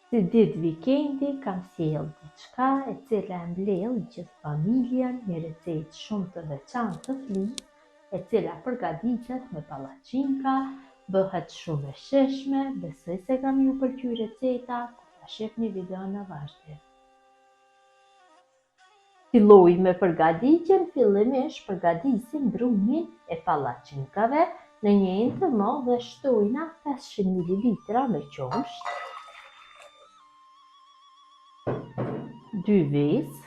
Si ditë vikendi kam sjellë diçka e cila e mbledh gjithë familjen, një recetë shumë të veçantë të flisë, e cila përgatitet me pallaqinka, bëhet shumë e shijshme. Besoj se kam ju pëlqyer receta, kur ta shihni videon në vazhdim. Filloj me përgatitjen. Fillimisht përgatisim brumin e pallaqinkave. Në një enë të madhe shtojna 500 ml me qumësht, 2 vezë,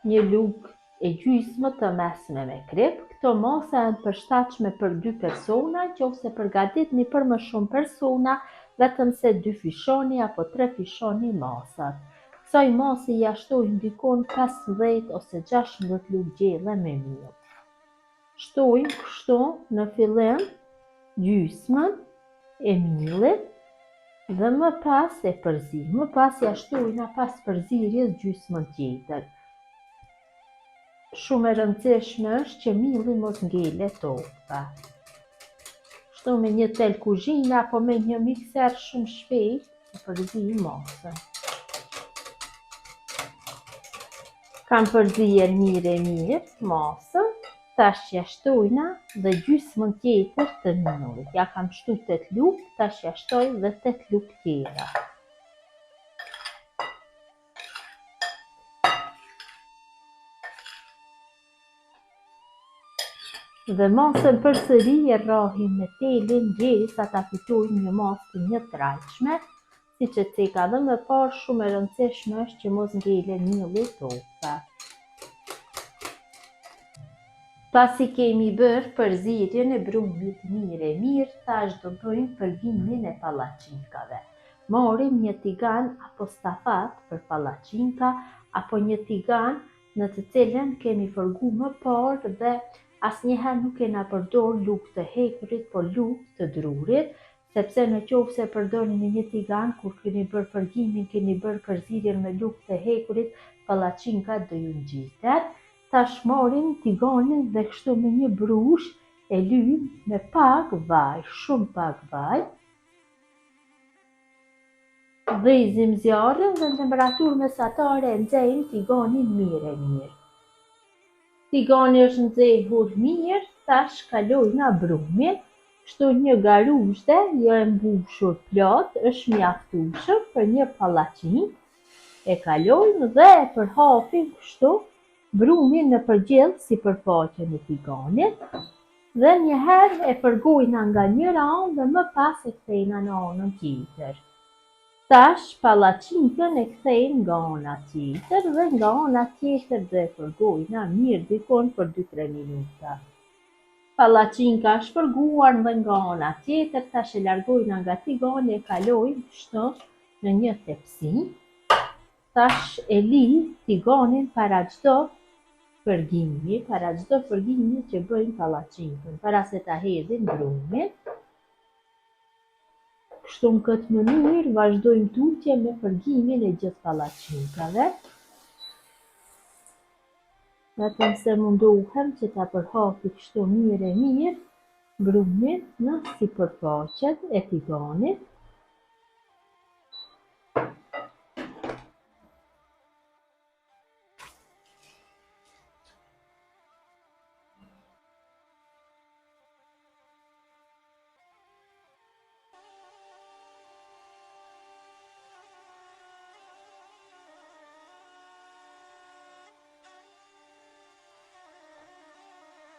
një lugë e gjysmë të mesme me krip. Këto masa janë përshtatshme për 2 persona, nëse përgatitni për më shumë persona, vetëm se 2 fishoni apo 3 fishoni masat. Kësaj mase ja shtojmë dikon 15 ose 16 lugë gjelle me miell. Shtojmë kështu në fillim gjysmën e miellit dhe më pas e përzim. Më pas ja shtojna pas përzirjes gjysmën tjetër. Shumë e rëndësishme është që mielli mos ngelet topta. Kështu me një tel kuzhine apo me një mikser shumë shpejt të përzim masën. Kam përzier mirë masën. Tash ja shtojna dhe gjysmën tjetër të miellit. Ja kam shtu 8 lugë, tash ja shtoj dhe 8 lugë tjera. Dhe masën përsëri e rrahim me telin derisa ta fitojmë një masë të njëtrajtshme. Siç e theka edhe më parë, shumë e rëndësishme është që mos ngelen mielli topta. Pasi kemi bërë përzierjen e brumit mirë, tash do bëjmë përgimin e pallaqinkave. Marrim një tigan apo stafat për pallaqinka, apo një tigan në të cilën kemi fërguar më parë dhe asnjëherë nuk kena përdor lugë të hekurit, por lugë të drurit, sepse në qoftë se përdorni një tigan kur keni bërë fërgimin, keni bërë përzierjen me lugë të hekurit, pallaqinkat do ju ngjitet. Tash marrim tiganin dhe kështu me një brush e lyjm me pak vaj, shumë pak vaj. Dhezim zjarrin dhe në temperaturë mesatare e nxejmë tiganin mirë. Tigani është nxehur mirë, tash kalojna brumin. Kështu një garuzhe jo e mbushur plot është mjaftueshëm për një pallaqinkë. E kalojmë dhe e përhapim kështu brumin në përgjithë sipërfaqen e tiganit dhe njëherë e përgojna nga njëra anë dhe më pas e kthejna në anën tjetër. Tash pallaqinkën e kthejmë nga ana tjetër dhe nga ana tjetër dhe e përgojna mirë dikon për 2-3 minuta. Pallaqinka është përguar dhe nga ana tjetër, tash e largojna nga tigani, e kalojmë kështu në një tepsi. Tash e li tiganin para çdo përgimi që bëjmë pallaqinkën, para se ta hedhim brumin. Kështu në këtë mënyrë vazhdojmë tutje me përgimin e gjithë pallaqinkave. Vetëm se mundohem që ta përhapi kështu mirë brumin në sipërfaqet e tiganit.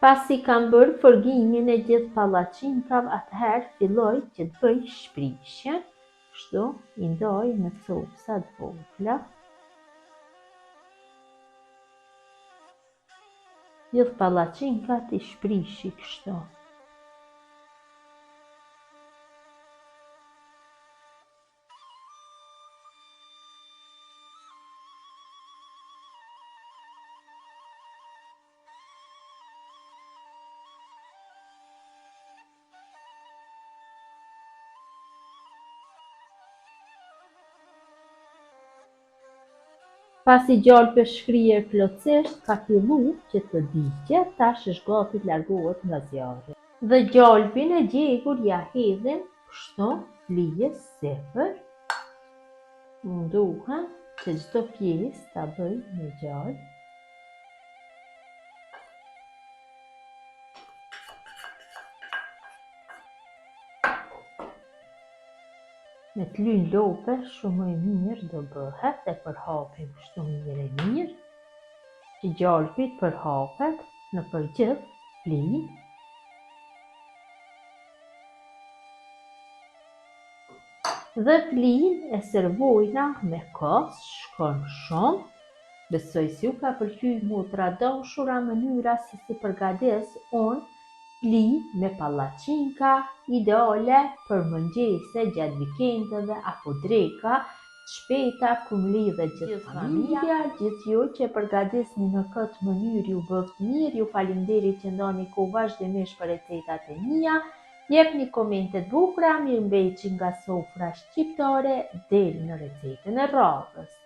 Pasi kam bërë përgimin e gjithë pallaqinkave, atëherë filloj që të bëj shprishjen. Kështu i ndoj në copsa të vogla. Gjithë pallaqinkat i shprishi kështu. Pasi gjalpi është shkrier plotësisht, ka fillu që të diqe, tash është gati të largohet nga zjarri. Dhe gjalpin e djegur ja hedhim kështu, lije sipër. Më duhet që çdo pjesë ta bëj me gjallë. Me të lynë lope shumë e mirë do bëhet e përhapim kështu mirë e mirë, që gjalpit përhapet në përgjith lijë. Dhe lijën e servojna me kos, shkon shumë. Besoj si u ka pëlqyer motra dashura mënyra se si përgatis unë lijë me pallaçinka, ideale për mëngjese gjatë vikendeve apo dreka të shpejta ku mlidhet gjithë familja, gjithë ju që përgatisni në këtë mënyrë ju bëft mirë, ju faleminderit që ndani kohë vazhdimisht për recetat e mia. Jepni komente të bukura, mirëmbëjtje nga sofra shqiptare deri në recetën e radhës.